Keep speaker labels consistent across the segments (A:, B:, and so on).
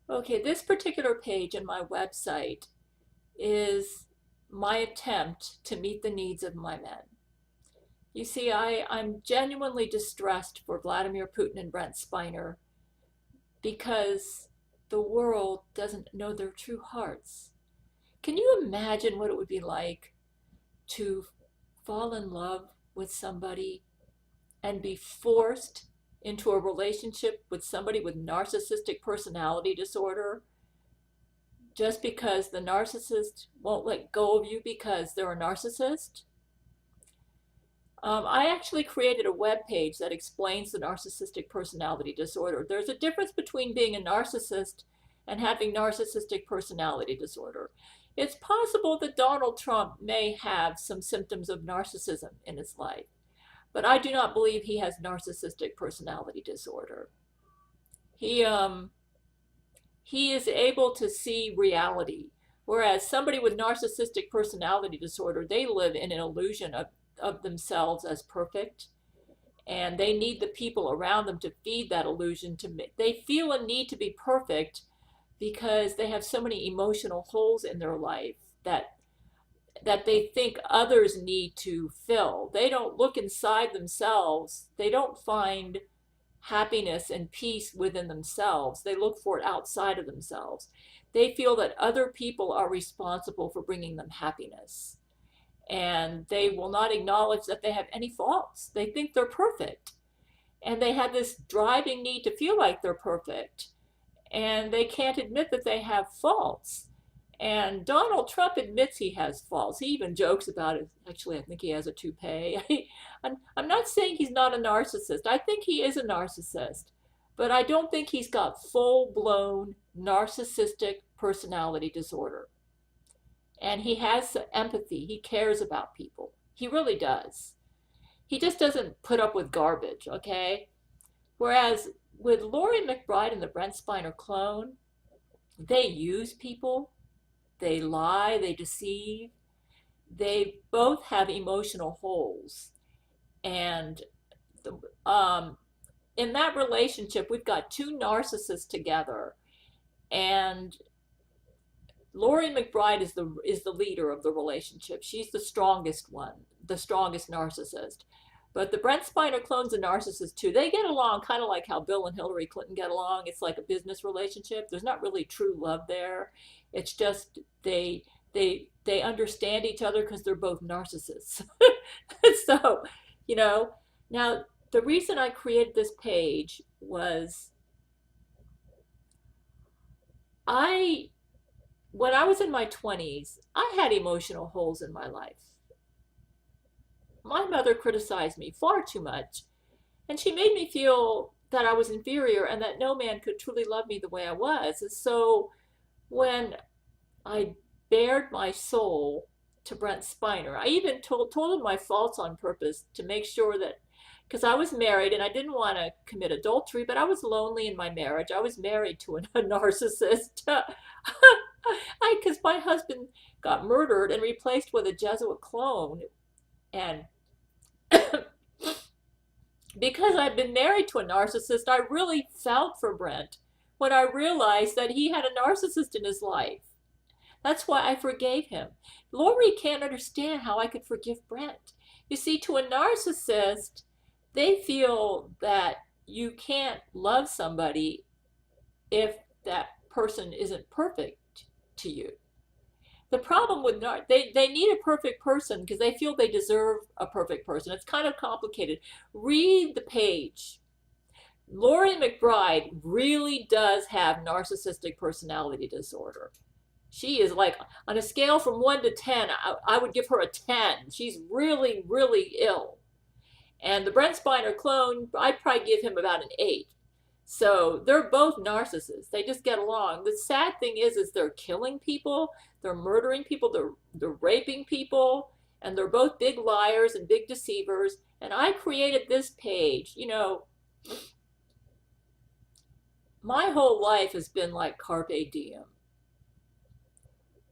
A: Okay, this particular page in my website is my attempt to meet the needs of my men. You see, I'm genuinely distressed for Vladimir Putin and Brent Spiner because the world doesn't know their true hearts. Can you imagine what it would be like to fall in love with somebody and be forced into a relationship with somebody with narcissistic personality disorder just because the narcissist won't let go of you because they're a narcissist? I actually created a web page that explains the narcissistic personality disorder. There's a difference between being a narcissist and having narcissistic personality disorder. It's possible that Donald Trump may have some symptoms of narcissism in his life, but I do not believe he has narcissistic personality disorder. He um he is able to see reality, whereas somebody with narcissistic personality disorder, they live in an illusion of themselves as perfect, and they need the people around them to feed that illusion. They feel a need to be perfect because they have so many emotional holes in their life that they think others need to fill. They don't look inside themselves. They don't find happiness and peace within themselves. They look for it outside of themselves. They feel that other people are responsible for bringing them happiness. And they will not acknowledge that they have any faults. They think they're perfect. And they have this driving need to feel like they're perfect. And they can't admit that they have faults. And Donald Trump admits he has faults. He even jokes about it. Actually, I think he has a toupee. I'm not saying he's not a narcissist. I think he is a narcissist. But I don't think he's got full-blown narcissistic personality disorder. And he has empathy. He cares about people. He really does. He just doesn't put up with garbage, okay? Whereas with Laurie McBride and the Brent Spiner clone, they use people, they lie, they deceive, they both have emotional holes. And the, in that relationship, we've got two narcissists together, and Laurie McBride is the leader of the relationship. She's the strongest one, the strongest narcissist. But the Brent Spiner clone's a narcissist too. They get along kind of like how Bill and Hillary Clinton get along. It's like a business relationship. There's not really true love there. It's just they understand each other because they're both narcissists. So, you know, now the reason I created this page was I when I was in my 20s, I had emotional holes in my life. My mother criticized me far too much, and she made me feel that I was inferior and that no man could truly love me the way I was. And so when I bared my soul to Brent Spiner, I even told him my faults on purpose to make sure that, because I was married and I didn't want to commit adultery, but I was lonely in my marriage. I was married to a narcissist. Because my husband got murdered and replaced with a Jesuit clone. And because I've been married to a narcissist, I really felt for Brent when I realized that he had a narcissist in his life. That's why I forgave him. Lori can't understand how I could forgive Brent. You see, to a narcissist, they feel that you can't love somebody if that person isn't perfect to you. The problem with they need a perfect person because they feel they deserve a perfect person. It's kind of complicated. Read the page. Laurie McBride really does have narcissistic personality disorder. She is like, on a scale from 1 to 10, I would give her a 10. She's really, really ill. And the Brent Spiner clone, I'd probably give him about an 8. So they're both narcissists. They just get along. The sad thing is they're killing people, they're murdering people, they're raping people, and they're both big liars and big deceivers. And I created this page. My whole life has been like carpe diem.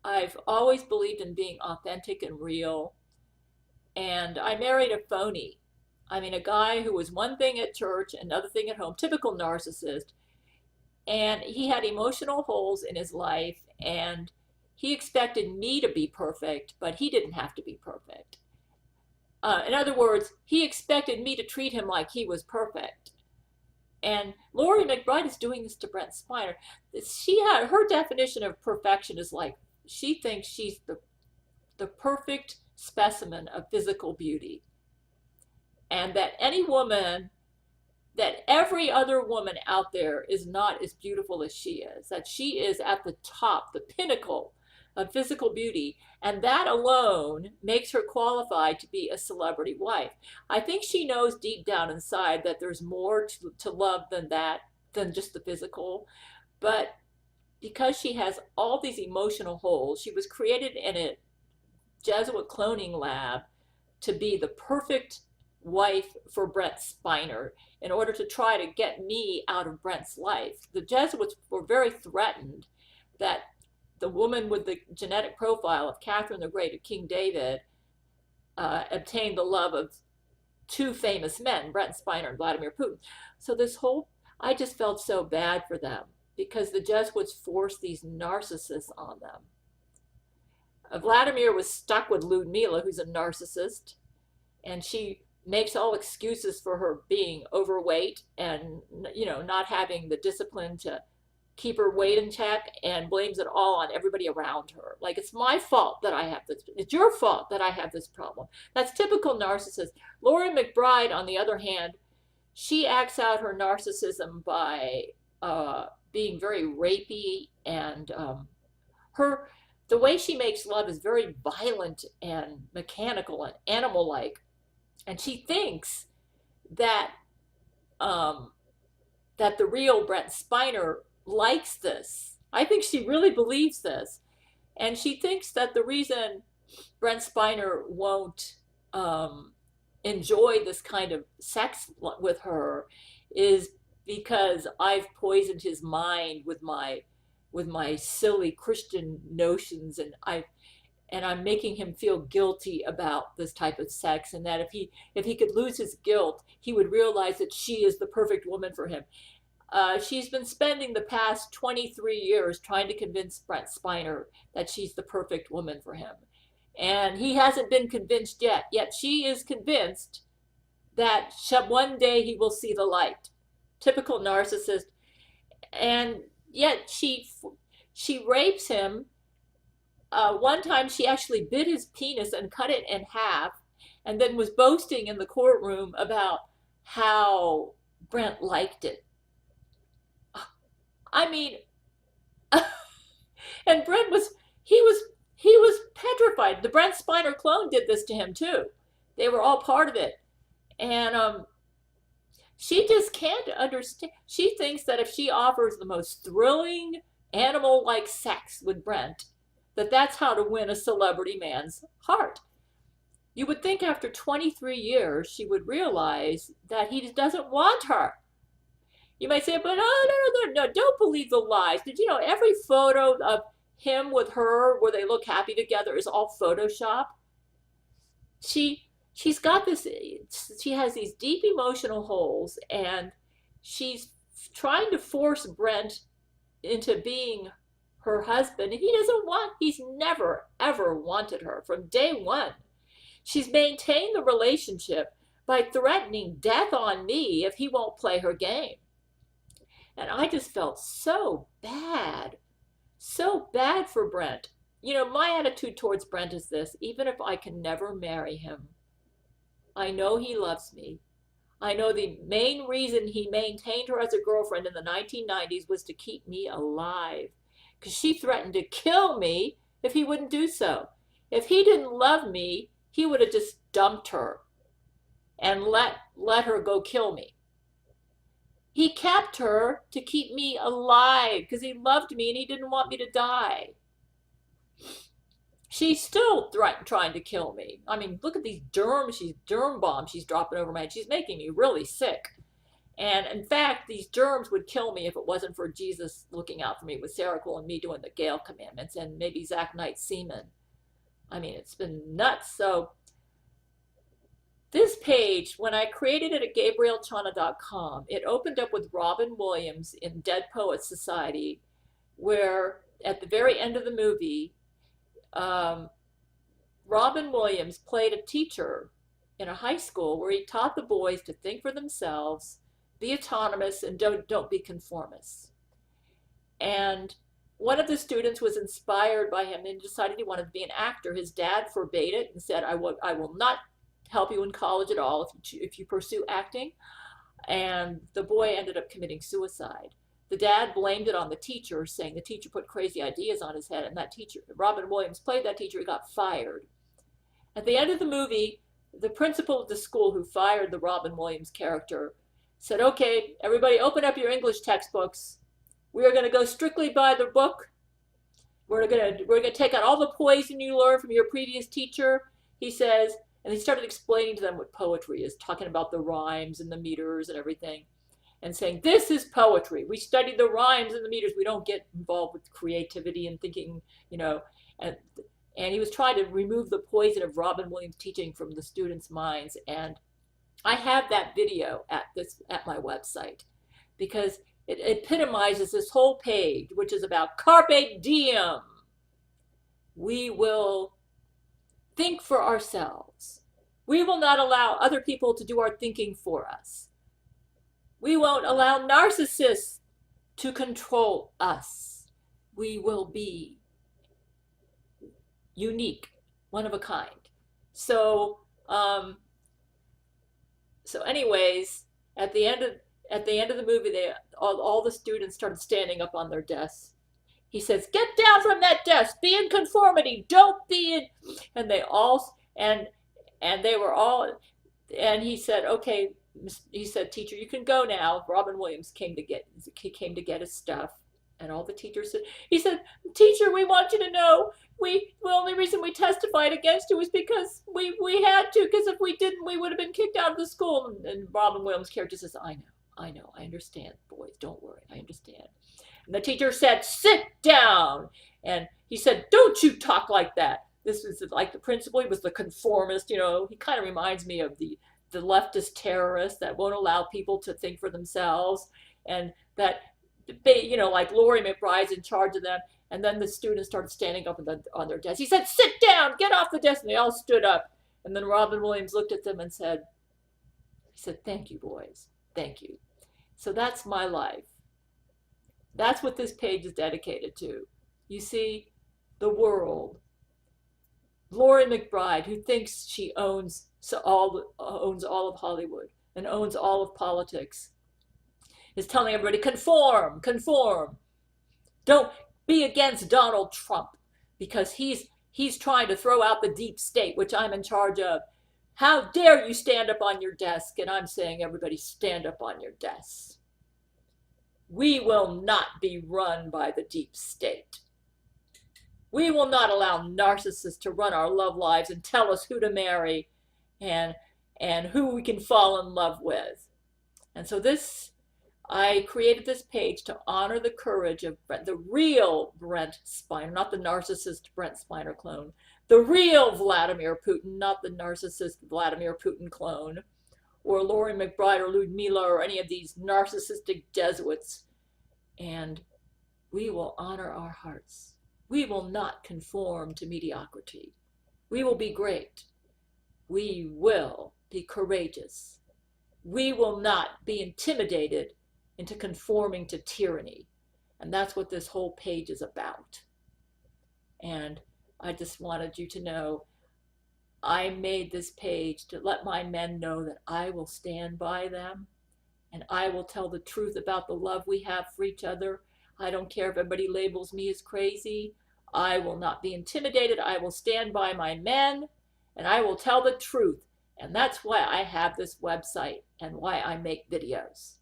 A: I've always believed in being authentic and real. And I married a phony. I mean, a guy who was one thing at church, another thing at home, typical narcissist. And he had emotional holes in his life, and he expected me to be perfect, but he didn't have to be perfect. In other words, he expected me to treat him like he was perfect. And Laurie McBride is doing this to Brent Spiner. Her definition of perfection is like she thinks she's the perfect specimen of physical beauty. And that every other woman out there is not as beautiful as she is, that she is at the top, the pinnacle of physical beauty, and that alone makes her qualified to be a celebrity wife. I think she knows deep down inside that there's more to love than that, than just the physical, but because she has all these emotional holes, she was created in a Jesuit cloning lab to be the perfect wife for Brent Spiner in order to try to get me out of Brent's life. The Jesuits were very threatened that the woman with the genetic profile of Catherine the Great, of King David, obtained the love of two famous men, Brent Spiner and Vladimir Putin. So I just felt so bad for them because the Jesuits forced these narcissists on them. Vladimir was stuck with Ludmila, who's a narcissist, and she makes all excuses for her being overweight and not having the discipline to keep her weight in check, and blames it all on everybody around her. Like, it's my fault that I have this. It's your fault that I have this problem. That's typical narcissist. Laurie McBride, on the other hand, she acts out her narcissism by being very rapey, and the way she makes love is very violent and mechanical and animal-like. And she thinks that that the real Brent Spiner likes this. I think she really believes this. And she thinks that the reason Brent Spiner won't enjoy this kind of sex with her is because I've poisoned his mind with my silly Christian notions, and I'm making him feel guilty about this type of sex, and that if he could lose his guilt, he would realize that she is the perfect woman for him. She's been spending the past 23 years trying to convince Brent Spiner that she's the perfect woman for him. And he hasn't been convinced yet. Yet she is convinced that one day he will see the light. Typical narcissist. And yet she rapes him. One time she actually bit his penis and cut it in half, and then was boasting in the courtroom about how Brent liked it. I mean, and Brent was petrified. The Brent Spiner clone did this to him too. They were all part of it. And she just can't understand. She thinks that if she offers the most thrilling animal-like sex with Brent, that's how to win a celebrity man's heart. You would think after 23 years she would realize that he doesn't want her. You might say, but no, don't believe the lies. Did you know every photo of him with her where they look happy together is all Photoshop? She's got this, she has these deep emotional holes, and she's trying to force Brent into being her husband. He's never, ever wanted her from day one. She's maintained the relationship by threatening death on me if he won't play her game. And I just felt so bad for Brent. My attitude towards Brent is this: even if I can never marry him, I know he loves me. I know the main reason he maintained her as a girlfriend in the 1990s was to keep me alive, because she threatened to kill me if he wouldn't do so. If he didn't love me, he would have just dumped her and let her go kill me. He kept her to keep me alive because he loved me and he didn't want me to die. She's still trying to kill me. I mean, look at these germ bombs she's dropping over my head. She's making me really sick. And in fact, these germs would kill me if it wasn't for Jesus looking out for me with Sarah Cole and me doing the Gail commandments, and maybe Zach Knight's semen. I mean, it's been nuts. So This page, when I created it at GABRIELLECHANA.BLOG, it opened up with Robin Williams in Dead Poets Society, where at the very end of the movie, Robin Williams played a teacher in a high school where he taught the boys to think for themselves, be autonomous, and don't be conformists. And one of the students was inspired by him and decided he wanted to be an actor. His dad forbade it and said, I will not help you in college at all if you pursue acting. And the boy ended up committing suicide. The dad blamed it on the teacher, saying the teacher put crazy ideas on his head, and that teacher, Robin Williams, played that teacher. He got fired. At the end of the movie, the principal of the school who fired the Robin Williams character said, okay, everybody open up your English textbooks. We are going to go strictly by the book. We're going to take out all the poison you learned from your previous teacher, he says. And he started explaining to them what poetry is, talking about the rhymes and the meters and everything, and saying, this is poetry. We study the rhymes and the meters. We don't get involved with creativity and thinking, you know. And he was trying to remove the poison of Robin Williams' teaching from the students' minds. And I have that video at my website because it epitomizes this whole page, which is about carpe diem. We will think for ourselves. We will not allow other people to do our thinking for us. We won't allow narcissists to control us. We will be unique, one of a kind. So anyways, at the end of the movie, all the students started standing up on their desks. He says, get down from that desk, be in conformity, don't be in, and they all, and they were all, and he said, okay, he said, teacher, you can go now. Robin Williams came to get his stuff, and all the teachers said, he said, teacher, we want you to know, the only reason we testified against you was because we had to, because if we didn't, we would have been kicked out of the school. And Robin Williams' character says, I know, I understand, boys, don't worry, I understand. And the teacher said, sit down. And he said, don't you talk like that. This was like the principal. He was the conformist. You know, he kind of reminds me of the leftist terrorist that won't allow people to think for themselves. And that, you know, like Laurie McBride's in charge of them. And then the students started standing up on their desks. He said, sit down, get off the desk. And they all stood up. And then Robin Williams looked at them and said, thank you, boys. Thank you. So that's my life. That's what this page is dedicated to. You see, the world. Laurie McBride, who thinks she owns all of Hollywood and owns all of politics, is telling everybody, conform, conform. Don't be against Donald Trump because he's trying to throw out the deep state, which I'm in charge of. How dare you stand up on your desk? And I'm saying, everybody stand up on your desks. We will not be run by the deep state. We will not allow narcissists to run our love lives and tell us who to marry and who we can fall in love with. And so I created this page to honor the courage of the real Brent Spiner, not the narcissist Brent Spiner clone. The real Vladimir Putin, not the narcissist Vladimir Putin clone. Or Laurie McBride or Ludmila or any of these narcissistic Jesuits. And we will honor our hearts. We will not conform to mediocrity. We will be great. We will be courageous. We will not be intimidated into conforming to tyranny. And that's what this whole page is about. And I just wanted you to know I made this page to let my men know that I will stand by them and I will tell the truth about the love we have for each other. I don't care if everybody labels me as crazy. I will not be intimidated. I will stand by my men and I will tell the truth. And that's why I have this website and why I make videos.